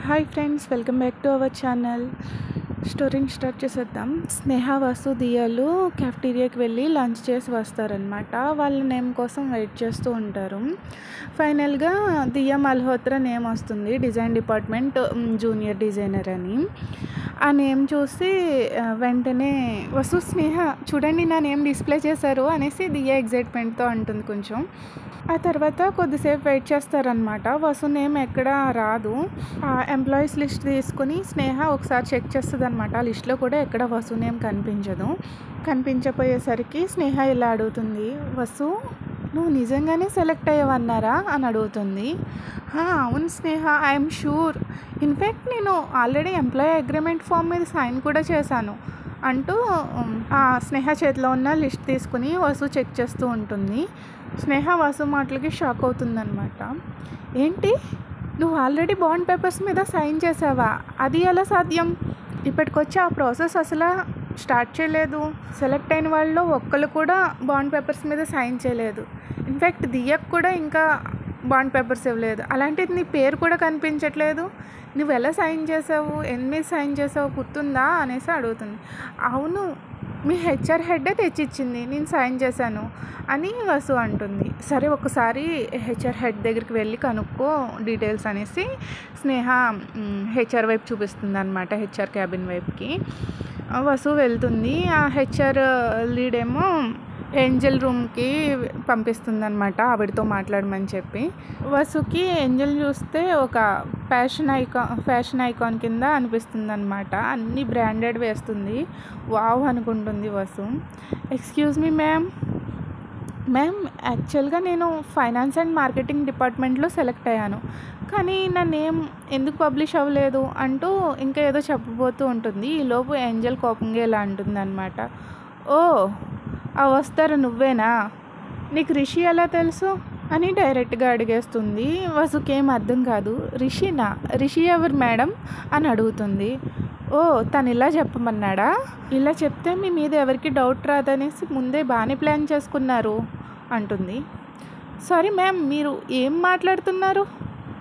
Hi friends, welcome back to our channel. స్టోరీని start చేసేద్దాం. స్నేహ, వసు, దియాలు క్యాఫ్టీరియాకి వెళ్ళి లంచ్ చేసి వస్తారనమాట. వాళ్ళ నేమ్ కోసం వెయిట్ చేస్తూ ఉంటారు. ఫైనల్గా దియా మల్హోత్రా నేమ్ వస్తుంది, డిజైన్ డిపార్ట్మెంట్ జూనియర్ డిజైనర్ అని. ఆ నేమ్ చూసి వెంటనే వసు, స్నేహ చూడండి నా నేమ్ డిస్ప్లే చేశారు అనేసి దియా ఎగ్జైట్మెంట్తో అంటుంది కొంచెం. ఆ తర్వాత కొద్దిసేపు వెయిట్ చేస్తారనమాట. వసు నేమ్ ఎక్కడ రాదు. ఎంప్లాయీస్ లిస్ట్ తీసుకుని స్నేహ ఒకసారి చెక్ చేస్తుంది అనమాట. ఆ లిస్ట్లో కూడా ఎక్కడ వసు నేమ్ కనిపించదు. కనిపించపోయేసరికి స్నేహ ఇలా అడుగుతుంది, వసు నువ్వు నిజంగానే సెలెక్ట్ అయ్యావన్నారా అని అడుగుతుంది. అవును స్నేహ, ఐఎమ్ షూర్. ఇన్ఫ్యాక్ట్ నేను ఆల్రెడీ ఎంప్లాయీ అగ్రిమెంట్ ఫామ్ మీద సైన్ కూడా చేశాను అంటూ స్నేహ చేతిలో ఉన్న లిస్ట్ తీసుకుని వసు చెక్ చేస్తూ ఉంటుంది. స్నేహ వసు మాటలకి షాక్ అవుతుందన్నమాట. ఏంటి, నువ్వు ఆల్రెడీ బాండ్ పేపర్స్ మీద సైన్ చేసావా? అది ఎలా సాధ్యం? ఇప్పటికొచ్చి ఆ ప్రాసెస్ అసలు స్టార్ట్ చేయలేదు. సెలెక్ట్ అయిన వాళ్ళు ఒక్కళ్ళు కూడా బాండ్ పేపర్స్ మీద సైన్ చేయలేదు. ఇన్ఫ్యాక్ట్ దియకు కూడా ఇంకా బాండ్ పేపర్స్ ఇవ్వలేదు. అలాంటిది నీ పేరు కూడా కనిపించట్లేదు. నువ్వు ఎలా సైన్ చేసావు, ఎన్ని సైన్ చేసావు గుర్తుందా అనేసి అడుగుతుంది. అవును, మీ హెచ్ఆర్ హెడ్డే తెచ్చిచ్చింది, నేను సైన్ చేశాను అని వసు అంటుంది. సరే ఒకసారి హెచ్ఆర్ హెడ్ దగ్గరికి వెళ్ళి కనుక్కో డీటెయిల్స్ అనేసి స్నేహ హెచ్ఆర్ వైపు చూపిస్తుంది అనమాట. హెచ్ఆర్ క్యాబిన్ వైపుకి వసు వెళ్తుంది. ఆ హెచ్ఆర్ లీడ్ ఏమో ఏంజల్ రూమ్కి పంపిస్తుంది అనమాట, ఆవిడతో మాట్లాడమని చెప్పి. వసుకి ఏంజల్ చూస్తే ఒక ఫ్యాషన్ ఐకాన్ కింద అనిపిస్తుంది అనమాట. అన్ని బ్రాండెడ్ వేస్తుంది. వావ్ అనుకుంటుంది వసు. ఎక్స్క్యూజ్ మీ మ్యామ్, యాక్చువల్గా నేను ఫైనాన్స్ అండ్ మార్కెటింగ్ డిపార్ట్మెంట్లో సెలెక్ట్ అయ్యాను, కానీ నా నేమ్ ఎందుకు పబ్లిష్ అవ్వలేదు అంటూ ఇంకా ఏదో చెప్పబోతూ ఉంటుంది. ఈలోపు ఏంజల్ కోపంగా ఇలా అంటుంది అనమాట. ఓ వస్తారు నువ్వేనా? నీకు రిషి ఎలా తెలుసు అని డైరెక్ట్గా అడిగేస్తుంది. వసుకేం అర్థం కాదు. రిషి ఎవరు మేడం అని అడుగుతుంది. ఓ తను ఇలా చెప్పమన్నాడా? ఇలా చెప్తే మీ మీద ఎవరికి డౌట్ రాదనేసి ముందే బాగానే ప్లాన్ చేసుకున్నారు అంటుంది. సారీ మ్యామ్, మీరు ఏం మాట్లాడుతున్నారు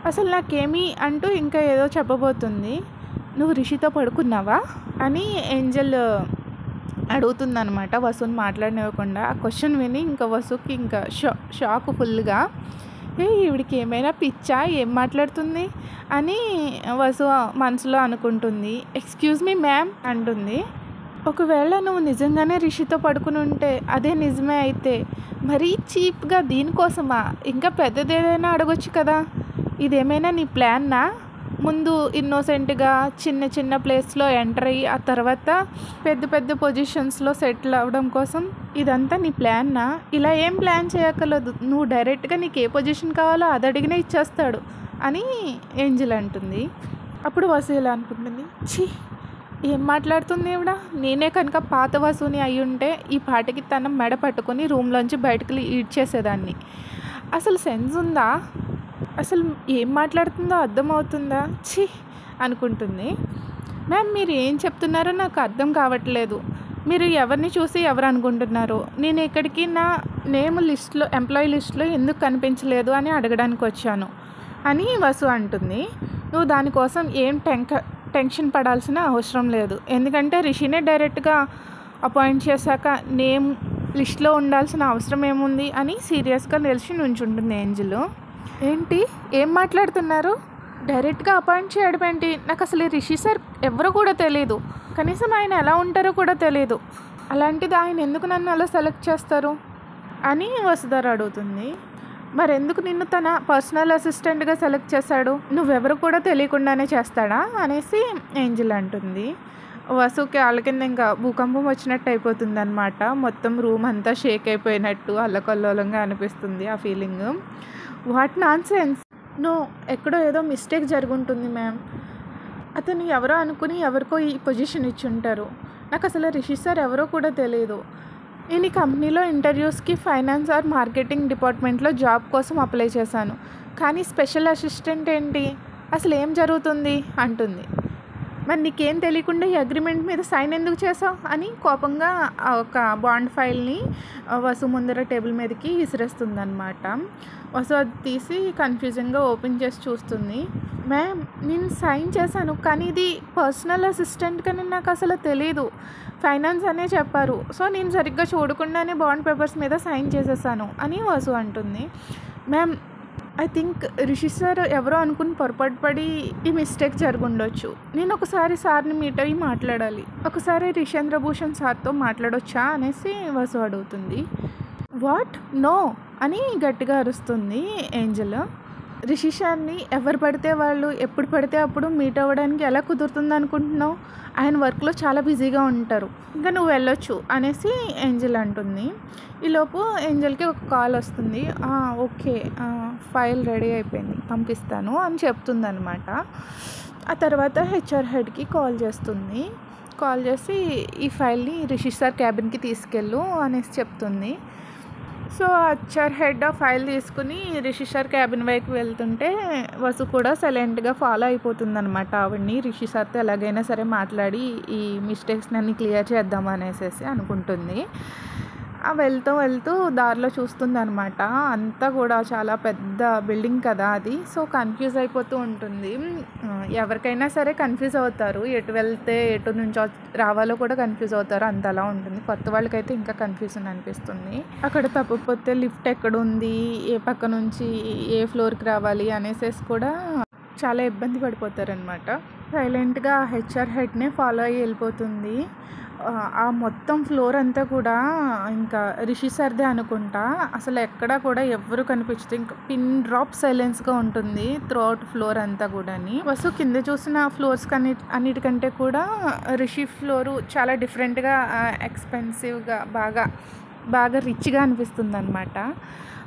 అసలు నాకేమీ అంటూ ఇంకా ఏదో చెప్పబోతుంది. నువ్వు రిషితో పడుకున్నావా అని ఏంజల్ అడుగుతుందనమాట, వసుని మాట్లాడనివ్వకుండా. ఆ క్వశ్చన్ విని ఇంకా వసుకి ఇంకా షాక్ ఫుల్గా. ఈవిడికి ఏమైనా పిచ్చా, ఏం మాట్లాడుతుంది అని వసు మనసులో అనుకుంటుంది. ఎక్స్క్యూజ్ మీ మ్యామ్ అంటుంది. ఒకవేళ నువ్వు నిజంగానే రిషితో పడుకుని ఉంటే, అదే నిజమే అయితే మరీ చీప్గా దీనికోసమా? ఇంకా పెద్దదేదైనా అడగొచ్చు కదా. ఇదేమైనా నీ ప్లాన్నా? ముందు ఇన్నోసెంట్గా చిన్న ప్లేస్లో ఎంటర్ అయ్యి ఆ తర్వాత పెద్ద పొజిషన్స్లో సెటిల్ అవ్వడం కోసం ఇదంతా నీ ప్లాన్నా? ఇలా ఏం ప్లాన్ చేయక్కర్లేదు, నువ్వు డైరెక్ట్గా నీకు ఏ పొజిషన్ కావాలో అది అడిగినా ఇచ్చేస్తాడు అని ఏంజల్ అంటుంది. అప్పుడు వసు ఇలా అనుకుంటుంది, ఛీ ఏం మాట్లాడుతుంది ఇవిడ? నేనే కనుక పాత వసుని అయి ఉంటే ఈ పాటికి తన మెడ పట్టుకొని రూమ్లోంచి బయటకు ఈడ్చేసేదాన్ని. అసలు సెన్స్ ఉందా? అసలు ఏం మాట్లాడుతుందో అర్థమవుతుందా? ఛీ అనుకుంటుంది. మ్యామ్, మీరు ఏం చెప్తున్నారో నాకు అర్థం కావట్లేదు. మీరు ఎవరిని చూసి ఎవరు అనుకుంటున్నారు? నేను ఇక్కడికి నా నేమ్ లిస్ట్లో, ఎంప్లాయీ లిస్ట్లో ఎందుకు కనిపించలేదు అని అడగడానికి వచ్చాను అని వసు అంటుంది. నువ్వు దానికోసం ఏం టెన్షన్ పడాల్సిన అవసరం లేదు, ఎందుకంటే రిషినే డైరెక్ట్గా అపాయింట్ చేశాక నేమ్ లిస్ట్లో ఉండాల్సిన అవసరం ఏముంది అని సీరియస్గా నిలిచి నుంచుంటుంది ఏంజల్. ఏంటి, ఏం మాట్లాడుతున్నారు? డైరెక్ట్గా అపాయింట్ చేయడం ఏంటి? నాకు అసలు రిషి సార్ ఎవరో కూడా తెలియదు, కనీసం ఆయన ఎలా ఉంటారో కూడా తెలియదు. అలాంటిది ఆయన ఎందుకు నన్ను అలా సెలెక్ట్ చేస్తారు అని వసుధర అడుగుతుంది. మరెందుకు నిన్ను తన పర్సనల్ అసిస్టెంట్గా సెలెక్ట్ చేశాడు? నువ్వెవరు కూడా తెలియకుండానే చేస్తాడా అనేసి ఏంజల్ అంటుంది. వసుకి వాళ్ళ కింద ఇంకా భూకంపం వచ్చినట్టు అయిపోతుంది అనమాట. మొత్తం రూమ్ అంతా షేక్ అయిపోయినట్టు అల్లకల్లోలంగా అనిపిస్తుంది ఆ ఫీలింగ్. వాట్ నాన్ సెన్స్, ఎక్కడో ఏదో మిస్టేక్ జరుగుంటుంది మ్యామ్. అతను ఎవరో అనుకుని ఎవరికో ఈ పొజిషన్ ఇచ్చి ఉంటారు. నాకు అసలు రిషి సార్ ఎవరో కూడా తెలియదు. నేను ఈ కంపెనీలో ఇంటర్వ్యూస్కి ఫైనాన్స్ ఆర్ మార్కెటింగ్ డిపార్ట్మెంట్లో జాబ్ కోసం అప్లై చేశాను, కానీ స్పెషల్ అసిస్టెంట్ ఏంటి, అసలు ఏం జరుగుతుంది అంటుంది. మరి నీకేం తెలియకుండా ఈ అగ్రిమెంట్ మీద సైన్ ఎందుకు చేసావు అని కోపంగా ఒక బాండ్ ఫైల్ని వసు ముందర టేబుల్ మీదకి విసిరేస్తుందన్నమాట. వసు అది తీసి కన్ఫ్యూజన్గా ఓపెన్ చేసి చూస్తుంది. మ్యామ్, నేను సైన్ చేశాను, కానీ ఇది పర్సనల్ అసిస్టెంట్ కానీ నాకు అసలు తెలీదు, ఫైనాన్స్ అనే చెప్పారు, సో నేను సరిగ్గా చూడకుండానే బాండ్ పేపర్స్ మీద సైన్ చేసేసాను అని వసు అంటుంది. Ma'am, I think Rishi sir ఎవరో అనుకుని పొరపాటు పడి ఈ మిస్టేక్ జరుగుండొచ్చు. నేను ఒకసారి సార్ని మీట్ అయ్యి మాట్లాడాలి, ఒకసారి రిషేంద్ర భూషణ్ సార్తో మాట్లాడొచ్చా అనేసి వసు అడుగుతుంది. వాట్? నో అని గట్టిగా అరుస్తుంది ఏంజల్. రిషి సార్ని ఎవరు పడితే వాళ్ళు ఎప్పుడు పడితే అప్పుడు మీట్ అవ్వడానికి ఎలా కుదురుతుంది అనుకుంటున్నావు? ఆయన వర్క్లో చాలా బిజీగా ఉంటారు, ఇంకా నువ్వు వెళ్ళొచ్చు అనేసి ఏంజల్ అంటుంది. ఈలోపు ఏంజల్కి ఒక కాల్ వస్తుంది. ఓకే, ఫైల్ రెడీ అయిపోయింది, పంపిస్తాను అని చెప్తుంది అనమాట. ఆ తర్వాత హెచ్ఆర్ హెడ్కి కాల్ చేస్తుంది. కాల్ చేసి ఈ ఫైల్ని రిషి సార్ క్యాబిన్కి తీసుకెళ్ళు అనేసి చెప్తుంది. సో హెచ్ఆర్ హెడ్ ఆ ఫైల్ తీసుకుని రిషి సార్ క్యాబిన్ వైపు వెళ్తుంటే వసు కూడా సైలెంట్గా ఫాలో అయిపోతుంది అనమాట. ఆవిడ్ని రిషి సార్తో ఎలాగైనా సరే మాట్లాడి ఈ మిస్టేక్స్ని అన్నీ క్లియర్ చేద్దాం అనేసి అనుకుంటుంది. వెళ్తూ వెళ్తూ దారిలో చూస్తుంది అనమాట. అంతా కూడా చాలా పెద్ద బిల్డింగ్ కదా అది, సో కన్ఫ్యూజ్ అయిపోతూ ఉంటుంది. ఎవరికైనా సరే కన్ఫ్యూజ్ అవుతారు, ఎటు వెళ్తే ఎటు నుంచి రావాలో కూడా కన్ఫ్యూజ్ అవుతారు, అంతలా ఉంటుంది. కొత్త వాళ్ళకైతే ఇంకా కన్ఫ్యూజన్ అనిపిస్తుంది. అక్కడ తప్పకపోతే లిఫ్ట్ ఎక్కడ ఉంది, ఏ పక్క నుంచి ఏ ఫ్లోర్కి రావాలి అనేసి కూడా చాలా ఇబ్బంది పడిపోతారనమాట. సైలెంట్గా హెచ్ఆర్ హెడ్నే ఫాలో అయ్యి వెళ్ళిపోతుంది. ఆ మొత్తం ఫ్లోర్ అంతా కూడా ఇంకా రిషి సార్దే అనుకుంటా. అసలు ఎక్కడా కూడా ఎవ్వరు కనిపించదు, ఇంకా పిన్ డ్రాప్ సైలెన్స్గా ఉంటుంది త్రూ అవుట్ ఫ్లోర్ అంతా కూడా. వసు కింద చూసిన ఫ్లోర్స్ అన్నిటికంటే కూడా రిషి ఫ్లోరు చాలా డిఫరెంట్గా ఎక్స్పెన్సివ్గా బాగా రిచ్గా అనిపిస్తుంది అనమాట.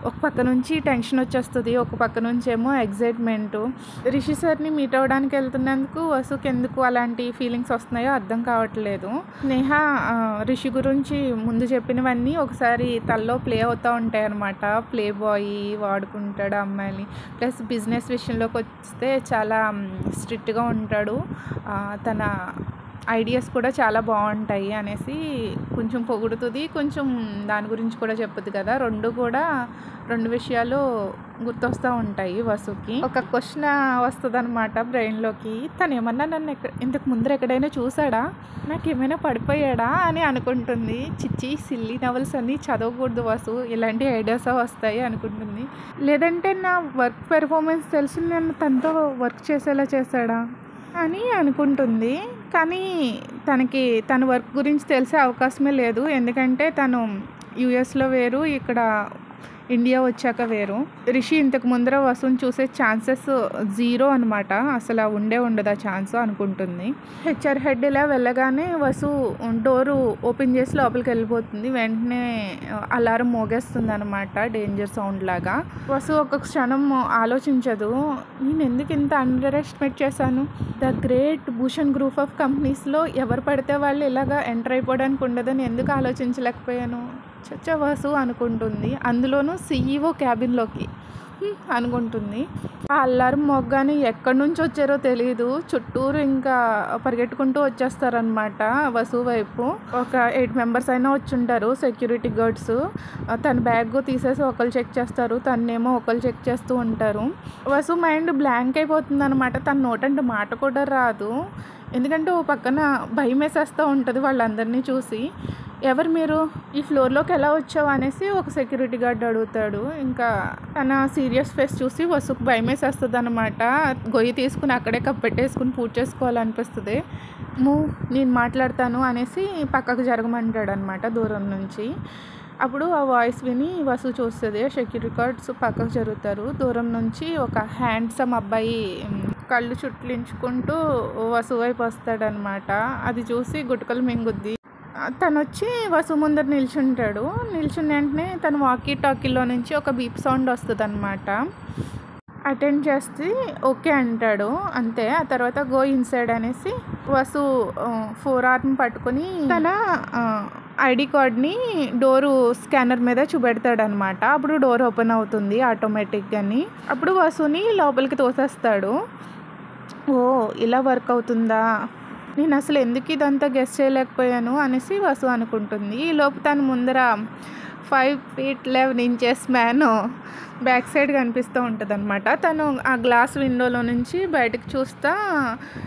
ఒక పక్క నుంచి టెన్షన్ వచ్చేస్తుంది, ఒక పక్క నుంచి ఏమో ఎగ్జైట్మెంటు. రిషి సార్ని మీట్ అవ్వడానికి వెళ్తున్నందుకు వసుకి ఎందుకు అలాంటి ఫీలింగ్స్ వస్తున్నాయో అర్థం కావట్లేదు. స్నేహ రిషి గురించి ముందు చెప్పినవన్నీ ఒకసారి తల్లో ప్లే అవుతూ ఉంటాయి అనమాట. ప్లే బాయ్, వాడుకుంటాడు అమ్మాయిని, ప్లస్ బిజినెస్ విషయంలోకి వస్తే చాలా స్ట్రిక్ట్గా ఉంటాడు, తన ఐడియాస్ కూడా చాలా బాగుంటాయి అనేసి కొంచెం పొగుడుతుంది, కొంచెం దాని గురించి కూడా చెప్పుద్ది కదా. రెండు విషయాలు గుర్తొస్తూ ఉంటాయి వసుకి. ఒక క్వశ్చన్ వస్తుంది అనమాట బ్రెయిన్లోకి, తను ఏమన్నా నన్ను ఇంతకు ముందర ఎక్కడైనా చూసాడా, నాకు ఏమైనా పడిపోయాడా అని అనుకుంటుంది. చిచ్చి సిల్లీ నవల్స్ అన్నీ చదవకూడదు వసు, ఇలాంటి ఐడియాస్ వస్తాయి అనుకుంటుంది. లేదంటే నా వర్క్ పెర్ఫార్మెన్స్ తెలిసి నేను తనతో వర్క్ చేసేలా చేశాడా అని అనుకుంటుంది. కానీ తన వర్క్ గురించి తెలిసే అవకాశమే లేదు, ఎందుకంటే తను యూఎస్లో వేరు, ఇక్కడ ఇండియా వచ్చాక వేరు. రిషి ఇంతకు ముందర వసుని చూసే ఛాన్సెస్ జీరో అనమాట, అసలు ఉండదు ఆ ఛాన్స్ అనుకుంటుంది. హెచ్ఆర్ హెడ్ ఇలా వెళ్ళగానే వసు డోరు ఓపెన్ చేసి లోపలికి వెళ్ళిపోతుంది. వెంటనే అలారం మోగేస్తుంది అనమాట, డేంజర్ సౌండ్ లాగా. వసు ఒక క్షణం ఆలోచించదు, నేను ఎందుకు ఇంత అండర్ ఎస్టిమేట్ చేశాను. The great Bhushan group of కంపెనీస్లో ఎవరు పడితే వాళ్ళు ఇలాగా ఎంటర్ అయిపోవడానికి ఉండదని ఎందుకు ఆలోచించలేకపోయాను వసు అనుకుంటుంది. అందులోనూ CEO క్యాబిన్లోకి అనుకుంటుంది. ఆ అల్లారం మొగ్గాని ఎక్కడి నుంచి వచ్చారో తెలియదు, చుట్టూరు ఇంకా పరిగెట్టుకుంటూ వచ్చేస్తారనమాట వసు వైపు. ఒక 8 మెంబర్స్ అయినా వచ్చుంటారు సెక్యూరిటీ గార్డ్స్. తన బ్యాగ్ తీసేసి ఒకళ్ళు చెక్ చేస్తారు, తన్నేమో ఒకళ్ళు చెక్ చేస్తూ ఉంటారు. వసు మైండ్ బ్లాంక్ అయిపోతుంది అనమాట, తన నోటంటే మాట కూడా రాదు, ఎందుకంటే ఓ పక్కన భయం వేసేస్తూ ఉంటుంది వాళ్ళందరినీ చూసి. ఎవరు మీరు, ఈ ఫ్లోర్లోకి ఎలా వచ్చావు అనేసి ఒక సెక్యూరిటీ గార్డ్ అడుగుతాడు. ఇంకా తన సీరియస్ ఫేస్ చూసి వసుకు భయం వేసేస్తుంది అనమాట. గొయ్యి తీసుకుని అక్కడే కప్పెట్టేసుకుని పూజ చేసుకోవాలనిపిస్తుంది. నేను మాట్లాడతాను అనేసి పక్కకు జరగమంటాడు అనమాట దూరం నుంచి. అప్పుడు ఆ వాయిస్ విని వసు చూస్తుంది, సెక్యూరిటీ గార్డ్స్ పక్కకు జరుగుతారు. దూరం నుంచి ఒక హ్యాండ్సమ్ అబ్బాయి కళ్ళు చుట్లించుకుంటూ వసు వైపు వస్తాడనమాట. అది చూసి గుటకలు మింగుద్ది. తను వచ్చి వసు ముందర నిల్చుంటాడు. నిల్చున్న వెంటనే తను వాకీ టాకీలో నుంచి ఒక బీప్ సౌండ్ వస్తుంది అనమాట. అటెండ్ చేస్తే ఓకే అంటాడు, అంతే. ఆ తర్వాత గో ఇన్సైడ్ అనేసి వసు 4 ఆర్మ్ పట్టుకొని తన ఐడి కార్డ్ని డోరు స్కానర్ మీద చూపెడతాడనమాట. అప్పుడు డోర్ ఓపెన్ అవుతుంది ఆటోమేటిక్గాని. అప్పుడు వసుని లోపలికి తోసేస్తాడు. ఓ ఇలా వర్క్ అవుతుందా, నేను అసలు ఎందుకు ఇదంతా గెస్ చేయలేకపోయాను అనేసి వసు అనుకుంటుంది. ఈలోపు తను ముందర 5 feet 11 inches man back side కనిపిస్తూ ఉంటుంది అనమాట. తను ఆ గ్లాస్ విండోలో నుంచి బయటకు చూస్తా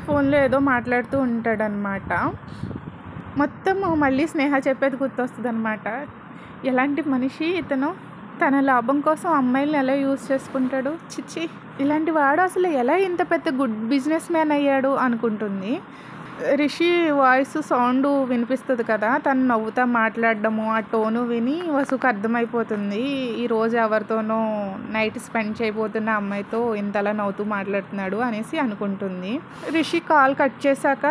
ఫోన్లో ఏదో మాట్లాడుతూ ఉంటాడనమాట. మొత్తం మళ్ళీ స్నేహ చెప్పేది గుర్తొస్తుంది అనమాట. ఎలాంటి మనిషి ఇతను, తన లాభం కోసం అమ్మాయిలను ఎలా యూజ్ చేసుకుంటాడు, చిచ్చి ఇలాంటి వాడు అసలు ఎలా ఇంత పెద్ద గుడ్ బిజినెస్ మ్యాన్ అయ్యాడు అనుకుంటుంది. రిషి వాయిస్ సౌండ్ వినిపిస్తుంది కదా, తను నవ్వుతా మాట్లాడడము ఆ టోను విని వసుకు అర్థమైపోతుంది ఈరోజు ఎవరితోనో నైట్ స్పెండ్ చేయబోతున్న అమ్మాయితో ఇంతలా నవ్వుతూ మాట్లాడుతున్నాడు అనేసి అనుకుంటుంది. రిషి కాల్ కట్ చేశాక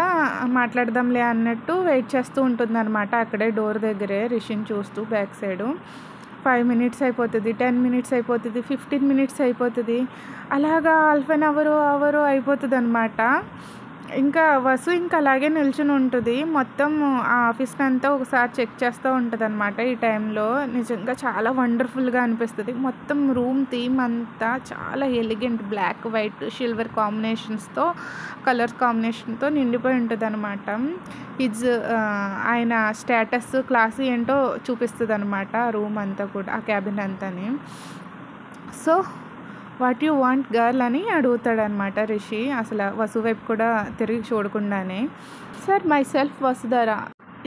మాట్లాడదాంలే అన్నట్టు వెయిట్ చేస్తూ ఉంటుంది అనమాట. అక్కడే డోర్ దగ్గరే రిషిని చూస్తూ బ్యాక్ సైడు 5 minutes అయిపోతుంది, 10 minutes అయిపోతుంది, 15 minutes అయిపోతుంది, అలాగా హాఫ్ అన్ అవరు అయిపోతుంది అనమాట. ఇంకా వసు ఇంకా అలాగే నిల్చుని ఉంటుంది. మొత్తం ఆ ఆఫీస్ని అంతా ఒకసారి చెక్ చేస్తూ ఉంటుంది అనమాట. ఈ టైంలో నిజంగా చాలా వండర్ఫుల్గా అనిపిస్తుంది. మొత్తం రూమ్ థీమ్ అంతా చాలా ఎలిగెంట్ బ్లాక్ వైట్ సిల్వర్ కాంబినేషన్స్తో కలర్స్ కాంబినేషన్తో నిండిపోయి ఉంటుంది అనమాట. ఆయన స్టేటస్ క్లాస్ ఏంటో చూపిస్తుంది అనమాట రూమ్ అంతా కూడా, ఆ క్యాబిన్ అంతాని. So what you want girl అని అడుగుతాడనమాట రిషి, అసలు వసు వైపు కూడా తిరిగి చూడకుండానే. సార్ మై సెల్ఫ్ వసుధర,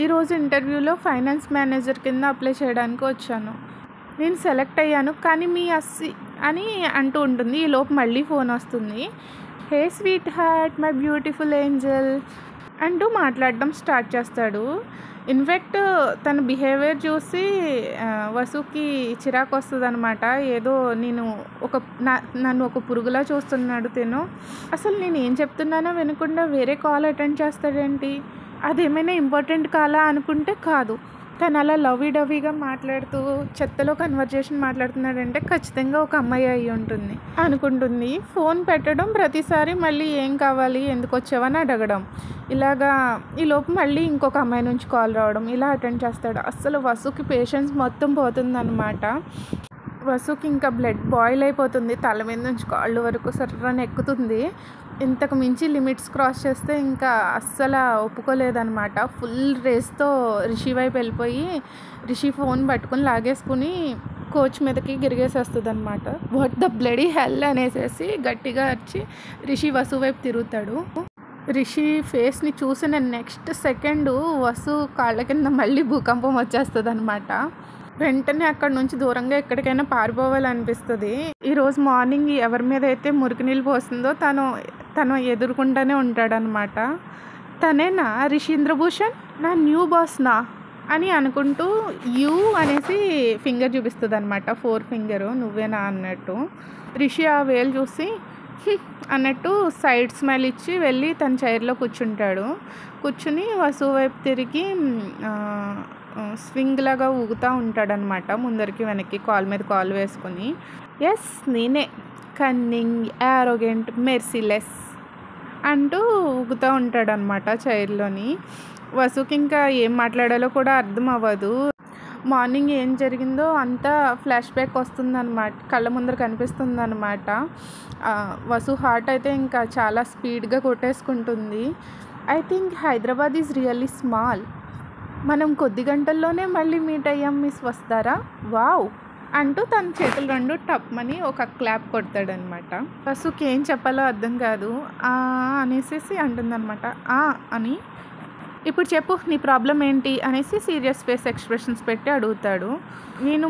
ఈరోజు ఇంటర్వ్యూలో ఫైనాన్స్ మేనేజర్ కింద అప్లై చేయడానికి వచ్చాను. నేను సెలెక్ట్ అయ్యాను కానీ మీ అస్సి అని అంటూ ఉంటుంది. ఈ లోపు మళ్ళీ ఫోన్ వస్తుంది. Hey sweetheart my beautiful angel అంటూ మాట్లాడడం స్టార్ట్ చేస్తాడు. ఇన్ఫ్యాక్ట్ తన బిహేవియర్ చూసి వసుకి చిరాకు వస్తుంది అనమాట. ఏదో నన్ను ఒక పురుగులా చూస్తున్నాడు తిను. అసలు నేను ఏం చెప్తున్నానో వినకుండా వేరే కాల్ అటెండ్ చేస్తాడేంటి, అదేమైనా ఇంపార్టెంట్ కాలా అనుకుంటే కాదు. తను అలా లవ్వీడవ్వీగా మాట్లాడుతూ చెత్తలో కన్వర్జేషన్ మాట్లాడుతున్నాడంటే ఖచ్చితంగా ఒక అమ్మాయి అయి ఉంటుంది అనుకుంటుంది. ఫోన్ పెట్టడం, ప్రతిసారి మళ్ళీ ఏం కావాలి ఎందుకు వచ్చావని అడగడం, ఇలాగా ఈ లోపు మళ్ళీ ఇంకొక అమ్మాయి నుంచి కాల్ రావడం, ఇలా అటెండ్ చేస్తాడు. అస్సలు వసుకి పేషెన్స్ మొత్తం పోతుందన్నమాట. వసుకి ఇంకా బ్లడ్ బాయిల్ అయిపోతుంది, తల మీద నుంచి కాళ్ళు వరకు సర్రని ఎక్కుతుంది. ఇంతకు మించి లిమిట్స్ క్రాస్ చేస్తే ఇంకా అస్సలు ఒప్పుకోలేదన్నమాట. ఫుల్ రేస్తో రిషి వైపు వెళ్ళిపోయి రిషి ఫోన్ పట్టుకుని లాగేసుకుని కోచ్ మీదకి గిరిగేసేస్తుంది అనమాట. వాట్ ద బ్లడీ హెల్ అనేసి గట్టిగా అరిచి రిషి వసు వైపు తిరుగుతాడు. రిషి ఫేస్ని చూసిన నెక్స్ట్ సెకండ్ వసు కాళ్ళ కింద మళ్ళీ భూకంపం వచ్చేస్తుంది అనమాట. వెంటనే అక్కడ నుంచి దూరంగా ఎక్కడికైనా పారిపోవాలనిపిస్తుంది. ఈరోజు మార్నింగ్ ఎవరి మీద అయితే మురికి నీళ్ళు పోస్తుందో తను ఎదుర్కొంటూనే ఉంటాడనమాట. తనేనా రిషీంద్రభూషణ్, నా న్యూ బాస్నా అని అనుకుంటూ యూ అనేసి ఫింగర్ చూపిస్తుంది అనమాట, 4 finger, నువ్వేనా అన్నట్టు. రిషి ఆ వేలు చూసి అన్నట్టు సైడ్ స్మైల్ ఇచ్చి వెళ్ళి తన చైర్లో కూర్చుని వసు వైపు తిరిగి స్వింగ్ లాగా ఊగుతూ ఉంటాడనమాట, ముందరికి వెనక్కి కాల్ మీద కాల్ వేసుకొని. ఎస్ నేనే, కన్నింగ్, యారోగెంట్, మెర్సిలెస్ అంటూ ఊగుతూ ఉంటాడనమాట చైర్లోని. వసుకి ఇంకా ఏం మాట్లాడాలో కూడా అర్థం అవ్వదు. మార్నింగ్ ఏం జరిగిందో అంతా ఫ్లాష్ బ్యాక్ వస్తుందన్నమాట, కళ్ళ ముందర కనిపిస్తుందన్నమాట. వసు హార్ట్ అయితే ఇంకా చాలా స్పీడ్గా కొట్టేసుకుంటుంది. I think Hyderabad is really small. మనం కొద్ది గంటల్లోనే మళ్ళీ మీట్ అయ్యాం మిస్ వస్తారా, వావ్ అంటూ తన చేతులు 2 టప్మని ఒక క్లాప్ కొడతాడనమాట. వసుకి ఏం చెప్పాలో అర్థం కాదు. అనేసి అంటుందన్నమాట. అని ఇప్పుడు చెప్పు నీ ప్రాబ్లం ఏంటి అనేసి సీరియస్ ఫేస్ ఎక్స్ప్రెషన్స్ పెట్టి అడుగుతాడు. నేను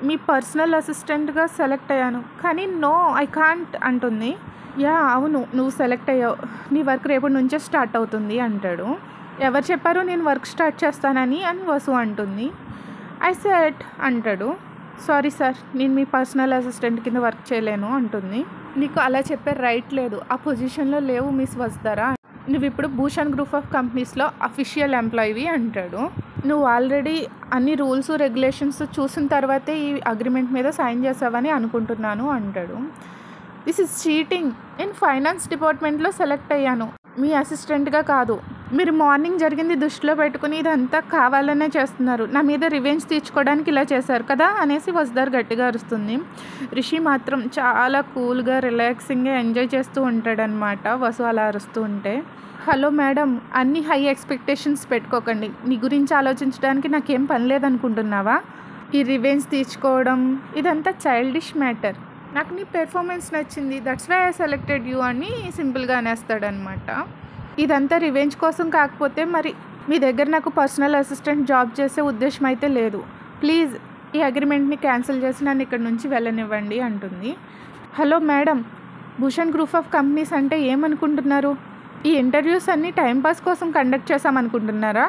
మీ పర్సనల్ అసిస్టెంట్గా సెలెక్ట్ అయ్యాను కానీ నో ఐ కాంట్ అంటుంది. యా అవును, నువ్వు సెలెక్ట్ అయ్యావు, నీ వర్క్ రేపటి నుంచే స్టార్ట్ అవుతుంది అంటాడు. ఎవరు చెప్పారు నేను వర్క్ స్టార్ట్ చేస్తానని అని వసు అంటుంది. ఐ సెట్ అంటాడు. సారీ సార్, నేను మీ పర్సనల్ అసిస్టెంట్ కింద వర్క్ చేయలేను అంటుంది. నీకు అలా చెప్పే రైట్ లేదు, ఆ పొజిషన్లో లేవు మిస్ వస్తారా, నువ్వు ఇప్పుడు భూషణ్ గ్రూప్ ఆఫ్ కంపెనీస్లో అఫీషియల్ ఎంప్లాయీవి అంటాడు. నువ్వు ఆల్రెడీ అన్ని రూల్స్ రెగ్యులేషన్స్ చూసిన తర్వాతే ఈ అగ్రిమెంట్ మీద సైన్ చేసావని అనుకుంటున్నాను అంటాడు. దిస్ ఇస్ చీటింగ్, నేను ఫైనాన్స్ డిపార్ట్మెంట్లో సెలెక్ట్ అయ్యాను, మీ అసిస్టెంట్గా కాదు. మీరు మార్నింగ్ జరిగింది దృష్టిలో పెట్టుకుని ఇదంతా కావాలనే చేస్తున్నారు, నా మీద రివెంజ్ తీర్చుకోవడానికి ఇలా చేశారు కదా అనేసి వసుధార గట్టిగా అరుస్తుంది. రిషి మాత్రం చాలా కూల్గా రిలాక్సింగ్గా ఎంజాయ్ చేస్తూ ఉంటాడనమాట వసు అలా అరుస్తూ ఉంటే. హలో మేడం, అన్ని హై ఎక్స్పెక్టేషన్స్ పెట్టుకోకండి, నీ గురించి ఆలోచించడానికి నాకేం పని లేదనుకుంటున్నావా? ఈ రివెంజ్ తీర్చుకోవడం ఇదంతా చైల్డిష్ మ్యాటర్. నాకు నీ పెర్ఫార్మెన్స్ నచ్చింది, that's why I selected you అని సింపుల్గా అనేస్తాడనమాట. ఇదంతా రివెంజ్ కోసం కాకపోతే మరి మీ దగ్గర నాకు పర్సనల్ అసిస్టెంట్ జాబ్ చేసే ఉద్దేశం అయితే లేదు. ప్లీజ్ ఈ అగ్రిమెంట్ని క్యాన్సిల్ చేసి నన్ను ఇక్కడ నుంచి వెళ్ళనివ్వండి అంటుంది. Hello madam, Bhushan group of companies అంటే ఏమనుకుంటున్నారు? ఈ ఇంటర్వ్యూస్ అన్నీ టైంపాస్ కోసం కండక్ట్ చేసామనుకుంటున్నారా?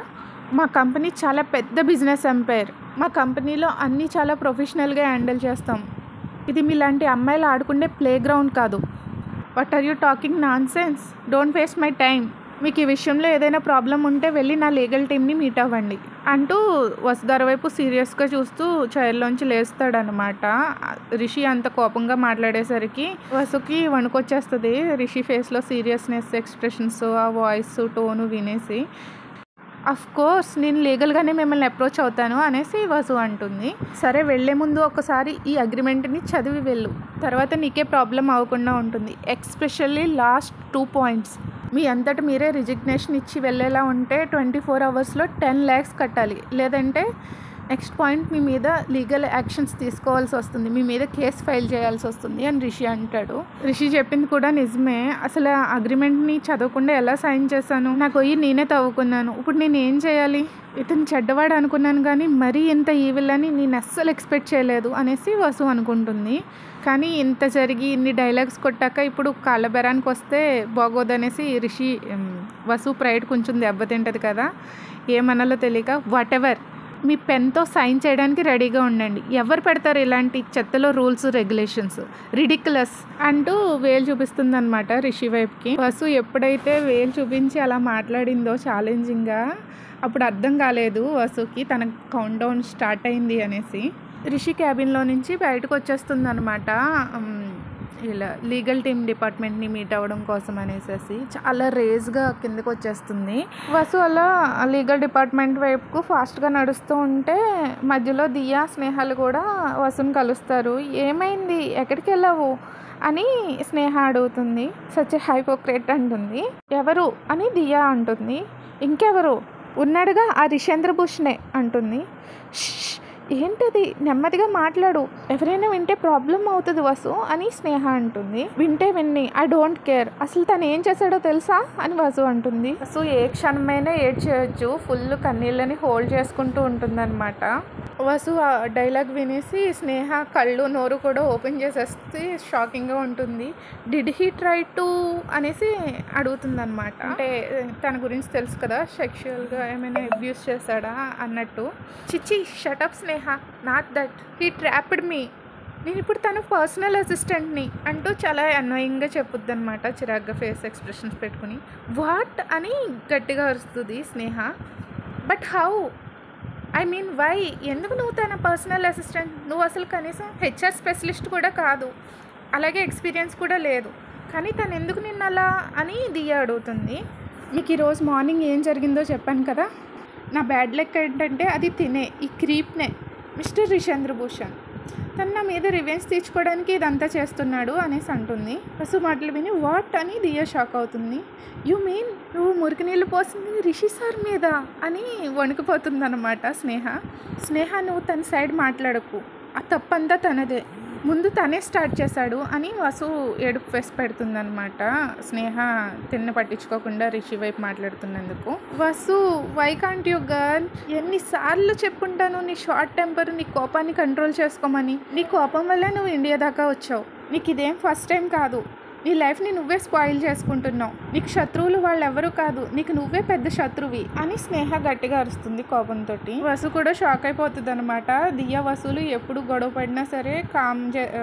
మా కంపెనీ చాలా పెద్ద బిజినెస్ ఎంపైర్. మా కంపెనీలో అన్నీ చాలా ప్రొఫెషనల్గా హ్యాండిల్ చేస్తాం. ఇది మీలాంటి అమ్మాయిలు ఆడుకునే ప్లే గ్రౌండ్ కాదు. What are you talking nonsense? Don't waste my time. మీకు ఈ విషయంలో ఏదైనా ప్రాబ్లం ఉంటే వెళ్ళి నా లీగల్ టీమ్ని మీట్ అవ్వండి అంటూ వసుధార వైపు సీరియస్గా చూస్తూ చైర్లోంచి లేస్తాడనమాట. రిషి అంత కోపంగా మాట్లాడేసరికి వసుకి వణుకొచ్చేస్తుంది. రిషి ఫేస్లో సీరియస్నెస్ ఎక్స్ప్రెషన్స్, ఆ వాయిస్ టోను వినేసి. అఫ్ కోర్స్ నేను లీగల్గానే మిమ్మల్ని అప్రోచ్ అవుతాను అనేసి వసు అంటుంది. సరే, వెళ్లే ముందు ఒకసారి ఈ అగ్రిమెంట్ని చదివి వెళ్ళు, తర్వాత నీకే ప్రాబ్లం అవ్వకుండా ఉంటుంది. Especially last 2 points. మీ అంతటా మీరే రిజిగ్నేషన్ ఇచ్చి వెళ్ళేలా ఉంటే 24 అవర్స్లో 10 lakhs కట్టాలి, లేదంటే నెక్స్ట్ పాయింట్ మీ మీద లీగల్ యాక్షన్స్ తీసుకోవాల్సి వస్తుంది, మీ మీద కేసు ఫైల్ చేయాల్సి వస్తుంది అని రిషి అంటాడు. రిషి చెప్పింది కూడా నిజమే. అసలు ఆ అగ్రిమెంట్ని చదవకుండా ఎలా సైన్ చేశాను? నా గొయ్యి నేనే తవ్వుకున్నాను. ఇప్పుడు నేను ఏం చేయాలి? ఇతను చెడ్డవాడు అనుకున్నాను కానీ మరీ ఇంత ఈవిల్ అని నేను అస్సలు ఎక్స్పెక్ట్ చేయలేదు అనేసి వసు అనుకుంటుంది. కానీ ఇంత జరిగి ఇన్ని డైలాగ్స్ కొట్టాక ఇప్పుడు కాళ్ళ బెరానికి వస్తే బాగోదనేసి రిషి వసు ప్రైడ్ కొంచెం దెబ్బతింటుంది కదా, ఏమనాలో తెలియక వాట్ ఎవర్, మీ పెన్తో సైన్ చేయడానికి రెడీగా ఉండండి. ఎవరు పెడతారు ఇలాంటి చెత్తలో రూల్స్ రెగ్యులేషన్స్? రిడిక్యులస్ అంటూ వేలు చూపిస్తుంది అనమాట రిషి వైపుకి. వసు ఎప్పుడైతే వేలు చూపించి అలా మాట్లాడిందో ఛాలెంజింగ్గా, అప్పుడు అర్థం కాలేదు వసుకి తన కౌంట్ డౌన్ స్టార్ట్ అయింది అనేసి. రిషి క్యాబిన్లో నుంచి బయటకు వచ్చేస్తుంది అనమాట, ఇలా లీగల్ టీమ్ డిపార్ట్మెంట్ని మీట్ అవ్వడం కోసం అనేసి. చాలా రేజ్గా కిందకు వచ్చేస్తుంది. వసు అలా లీగల్ డిపార్ట్మెంట్ వైపుకు ఫాస్ట్గా నడుస్తూ ఉంటే మధ్యలో దియా, స్నేహాలు కూడా వసుని కలుస్తారు. ఏమైంది, ఎక్కడికి వెళ్ళావు అని స్నేహ అడుగుతుంది. సచ్ ఏ హైపోక్రేట్ అంటుంది. ఎవరు అని దియా అంటుంది. ఇంకెవరు ఉన్నాడుగా, ఆ రిషేంద్ర భూషణే అంటుంది. ఏంటది, నెమ్మదిగా మాట్లాడు, ఎవరైనా వింటే ప్రాబ్లం అవుతుంది వసు అని స్నేహ అంటుంది. వింటే విన్ని, ఐ డోంట్ కేర్, అసలు తను ఏం చేశాడో తెలుసా అని వసు అంటుంది. వసు ఏ క్షణమైనా ఏడ్ చేయొచ్చు, ఫుల్ కన్నీళ్ళని హోల్డ్ చేసుకుంటూ ఉంటుందన్నమాట. వసు ఆ డైలాగ్ వినేసి స్నేహ కళ్ళు నోరు కూడా ఓపెన్ చేసేస్తే షాకింగ్గా ఉంటుంది. డిడ్ హీ ట్రై టు అనేసి అడుగుతుంది అనమాట. అంటే తన గురించి తెలుసు కదా, సెక్షువల్గా ఏమైనా అబ్యూస్ చేశాడా అన్నట్టు. చిచ్చి, shut up Sneha, not that, he trapped me, నేను ఇప్పుడు తన పర్సనల్ అసిస్టెంట్ని అంటూ చాలా అన్వయంగా చెప్పుద్ది అనమాట, చిరాగ్గా ఫేస్ ఎక్స్ప్రెషన్స్ పెట్టుకుని. వాట్ అని గట్టిగా అరుస్తుంది Sneha. But how, I mean why, ఎందుకు నువ్వు తన పర్సనల్ అసిస్టెంట్? నువ్వు అసలు కనీసం హెచ్ఆర్ స్పెషలిస్ట్ కూడా కాదు, అలాగే ఎక్స్పీరియన్స్ కూడా లేదు, కానీ తను ఎందుకు నిన్న అలా అని దియా అడుగుతుంది. మీకు ఈరోజు మార్నింగ్ ఏం జరిగిందో చెప్పాను కదా, నా బ్యాడ్ లక్ ఏంటంటే అది తినే ఈ క్రీప్నే మిస్టర్ రిషేంద్ర భూషణ్, తను నా మీద రివెంజ్ తీర్చుకోవడానికి ఇదంతా చేస్తున్నాడు అనేసి అంటుంది. వసు మాటలు విని వాట్ అని దియా షాక్ అవుతుంది. యు మీన్ నువ్వు మురికి నీళ్ళు పోసింది రిషి సార్ మీద అని వణికిపోతుంది అనమాట స్నేహ. స్నేహ, నువ్వు తన సైడ్ మాట్లాడకు, ఆ తప్పంతా తనదే, ముందు తనే స్టార్ట్ చేశాడు అని వసు ఏడుపు ఫేస్ పెడుతుందనమాట. స్నేహ తిన్న పట్టించుకోకుండా రిషి వైపు మాట్లాడుతున్నందుకు. Vasu, why can't you girl, ఎన్నిసార్లు చెప్పుంటాను నీ షార్ట్ టెంపర్, నీ కోపాన్ని కంట్రోల్ చేసుకోమని. నీ కోపం వల్లే నువ్వు ఇండియా దాకా వచ్చావు, నీకు ఇదేం ఫస్ట్ టైం కాదు, నీ లైఫ్ని నువ్వే స్పాయిల్ చేసుకుంటున్నావు, నీకు శత్రువులు వాళ్ళు ఎవరు కాదు, నీకు నువ్వే పెద్ద శత్రువి అని స్నేహ గట్టిగా అరుస్తుంది కోపంతో. వసు కూడా షాక్ అయిపోతుంది అనమాట. దియా వసులు ఎప్పుడు గొడవ పడినా సరే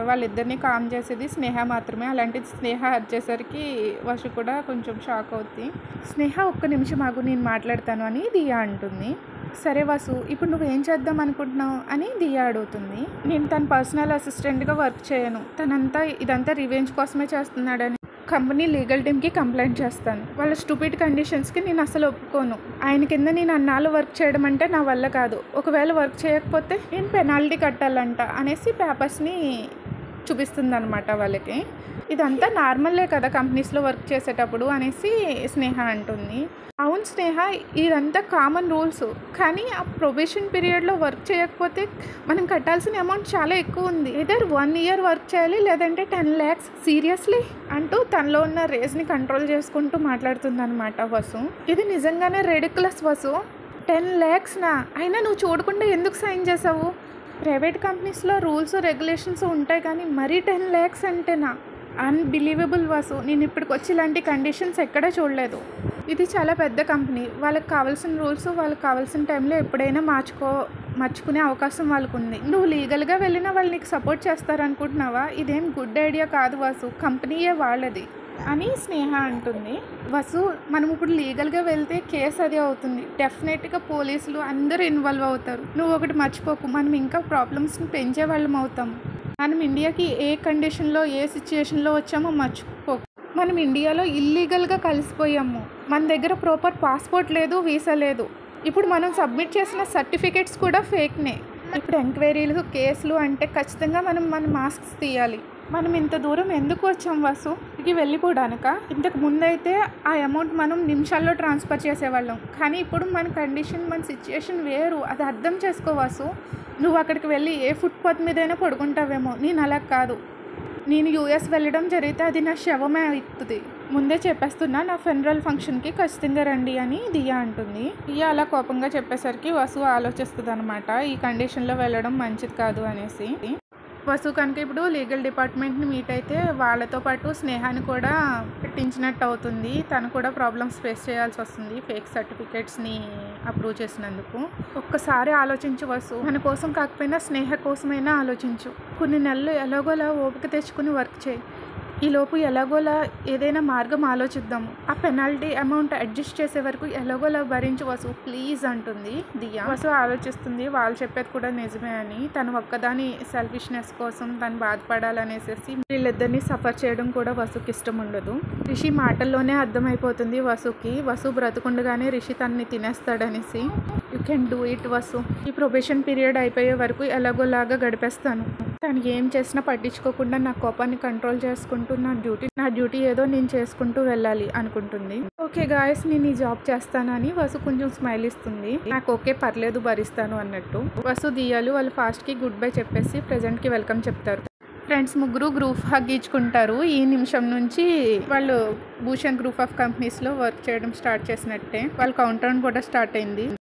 వాళ్ళిద్దరిని కామ్ చేసేది స్నేహ మాత్రమే, అలాంటిది స్నేహ అరిచేసరికి వసు కూడా కొంచెం షాక్ అవుతుంది. స్నేహ, ఒక్క నిమిషం ఆగు, నేను మాట్లాడతాను అని దియా అంటుంది. సరే వసు, ఇప్పుడు నువ్వేం చేద్దాం అనుకుంటున్నావు అని దియా అడుగుతుంది. నేను తన పర్సనల్ అసిస్టెంట్గా వర్క్ చేయను, ఇదంతా రివెంజ్ కోసమే చేస్తున్నాడని కంపెనీ లీగల్ టీమ్కి కంప్లైంట్ చేస్తాను. వాళ్ళ స్టూపిడ్ కండిషన్స్కి నేను అసలు ఒప్పుకోను. ఆయన కింద నేను అన్నాళ్ళు వర్క్ చేయడం అంటే నా వల్ల కాదు. ఒకవేళ వర్క్ చేయకపోతే నేను పెనాల్టీ కట్టాలంట అనేసి పేపర్స్ని చూపిస్తుంది అనమాట వాళ్ళకి. ఇదంతా నార్మల్లే కదా కంపెనీస్లో వర్క్ చేసేటప్పుడు అనేసి స్నేహ అంటుంది. అవును స్నేహ, ఇదంతా కామన్ రూల్స్. కానీ ఆ ప్రొబేషన్ పీరియడ్లో వర్క్ చేయకపోతే మనం కట్టాల్సిన అమౌంట్ చాలా ఎక్కువ ఉంది. ఏదర్ 1 year వర్క్ చేయాలి, లేదంటే 10 lakhs. సీరియస్లీ అంటూ తనలో ఉన్న రేస్ని కంట్రోల్ చేసుకుంటూ మాట్లాడుతుంది అనమాట వసు. ఇది నిజంగానే రెడిక్యులస్ వసు. 10 lakhsనా? అయినా నువ్వు చూడకుండా ఎందుకు సైన్ చేసావు? ప్రైవేట్ కంపెనీస్లో రూల్స్ రెగ్యులేషన్స్ ఉంటాయి, కానీ మరీ 10 lakhs అంటేనా? అన్బిలీవబుల్ వాసు. నేను ఇప్పటికి వచ్చి ఇలాంటి కండిషన్స్ ఎక్కడా చూడలేదు. ఇది చాలా పెద్ద కంపెనీ. వాళ్ళకి కావాల్సిన రూల్స్ వాళ్ళకి కావాల్సిన టైంలో ఎప్పుడైనా మార్చుకునే అవకాశం వాళ్ళకు ఉంది. నువ్వు లీగల్గా వెళ్ళినా వాళ్ళు నీకు సపోర్ట్ చేస్తారనుకుంటున్నావా? ఇదేం గుడ్ ఐడియా కాదు వాసు. కంపెనీయే వాళ్ళది అని స్నేహ అంటుంది. వసు, మనం ఇప్పుడు లీగల్గా వెళ్తే కేసు అదే అవుతుంది. డెఫినెట్గా పోలీసులు అందరూ ఇన్వాల్వ్ అవుతారు. నువ్వు ఒకటి మర్చిపోకు, మనం ఇంకా ప్రాబ్లమ్స్ని పెంచే వాళ్ళం అవుతాం. మనం ఇండియాకి ఏ కండిషన్లో ఏ సిచ్యుయేషన్లో వచ్చామో మర్చిపోకు. మనం ఇండియాలో ఇల్లీగల్గా కలిసిపోయాము. మన దగ్గర ప్రాపర్ పాస్పోర్ట్ లేదు, వీసా లేదు. ఇప్పుడు మనం సబ్మిట్ చేసిన సర్టిఫికేట్స్ కూడా ఫేక్నే. ఇప్పుడు ఎంక్వైరీలు కేసులు అంటే ఖచ్చితంగా మన మాస్క్స్ తీయాలి. మనం ఇంత దూరం ఎందుకు వచ్చాం వాసు? ఇది వెళ్ళిపోవడానిక? ఇంతకు ముందైతే ఆ అమౌంట్ మనం నిమిషాల్లో ట్రాన్స్ఫర్ చేసేవాళ్ళం. కానీ ఇప్పుడు మన కండిషన్, మన సిచ్యుయేషన్ వేరు. అది అర్థం చేసుకో వాసు. నువ్వు అక్కడికి వెళ్ళి ఏ ఫుట్పాత్ మీదైనా పడుకుంటావేమో. నేను అలా కాదు. నేను యూఎస్ వెళ్ళడం జరిగితే అది నా శవమే అవుతుంది. ముందే చెప్పేస్తున్నా, నా ఫెనరల్ ఫంక్షన్కి ఖచ్చితంగా రండి అని దియా అంటుంది. దియా అలా కోపంగా చెప్పేసరికి వసు ఆలోచిస్తుంది అనమాట, ఈ కండిషన్లో వెళ్ళడం మంచిది కాదు అనేసి. వసు కనుక ఇప్పుడు లీగల్ డిపార్ట్మెంట్ని మీట్ అయితే వాళ్ళతో పాటు స్నేహాన్ని కూడా పెట్టించినట్టు అవుతుంది. తను కూడా ప్రాబ్లమ్స్ ఫేస్ చేయాల్సి వస్తుంది ఫేక్ సర్టిఫికేట్స్ని అప్రూవ్ చేసినందుకు. ఒక్కసారి ఆలోచించు వసు. మన కోసం కాకపోయినా స్నేహ కోసమైనా ఆలోచించు. కొన్ని నెలలు ఎలాగోలా ఓపిక తెచ్చుకుని వర్క్ చేయి. ఈలోపు ఎలాగోలా ఏదైనా మార్గం ఆలోచిద్దాము. ఆ పెనాల్టీ అమౌంట్ అడ్జస్ట్ చేసే వరకు ఎలాగోలా భరించు వసు ప్లీజ్ అంటుంది దియా. వసు ఆలోచిస్తుంది, వాళ్ళు చెప్పేది కూడా నిజమే అని. తను ఒక్కదాని సెల్ఫిష్నెస్ కోసం తను బాధపడాలనేసి వీళ్ళిద్దరిని సఫర్ చేయడం కూడా వసుకి ఇష్టం ఉండదు. రిషి మాటల్లోనే అర్థమైపోతుంది వసుకి. వసు బ్రతుకుండగానే రిషి తనని తినేస్తాడనేసి. You can do it Vasu. ఈ ప్రొబేషన్ పీరియడ్ అయిపోయే వరకు ఎలాగోలాగా గడిపేస్తాను. తను ఏం చేసినా పట్టించుకోకుండా నా కోపాన్ని కంట్రోల్ చేసుకుంటూ నా డ్యూటీ ఏదో నేను చేసుకుంటూ వెళ్ళాలి అనుకుంటుంది. ఓకే గాయస్, నేను ఈ జాబ్ చేస్తానని వసు కొంచెం స్మైల్ ఇస్తుంది. నాకు ఓకే పర్లేదు భరిస్తాను అన్నట్టు. వసు దియాలు వాళ్ళు ఫాస్ట్కి గుడ్ బై చెప్పేసి ప్రెజెంట్కి వెల్కమ్ చెప్తారు. ఫ్రెండ్స్ ముగ్గురు గ్రూప్ హగ్ ఇచ్చుకుంటారు. ఈ నిమిషం నుంచి వాళ్ళు భూషణ్ గ్రూప్ ఆఫ్ కంపెనీస్లో వర్క్ చేయడం స్టార్ట్ చేసినట్టే. వాళ్ళ కౌంటర్ కూడా స్టార్ట్ అయింది.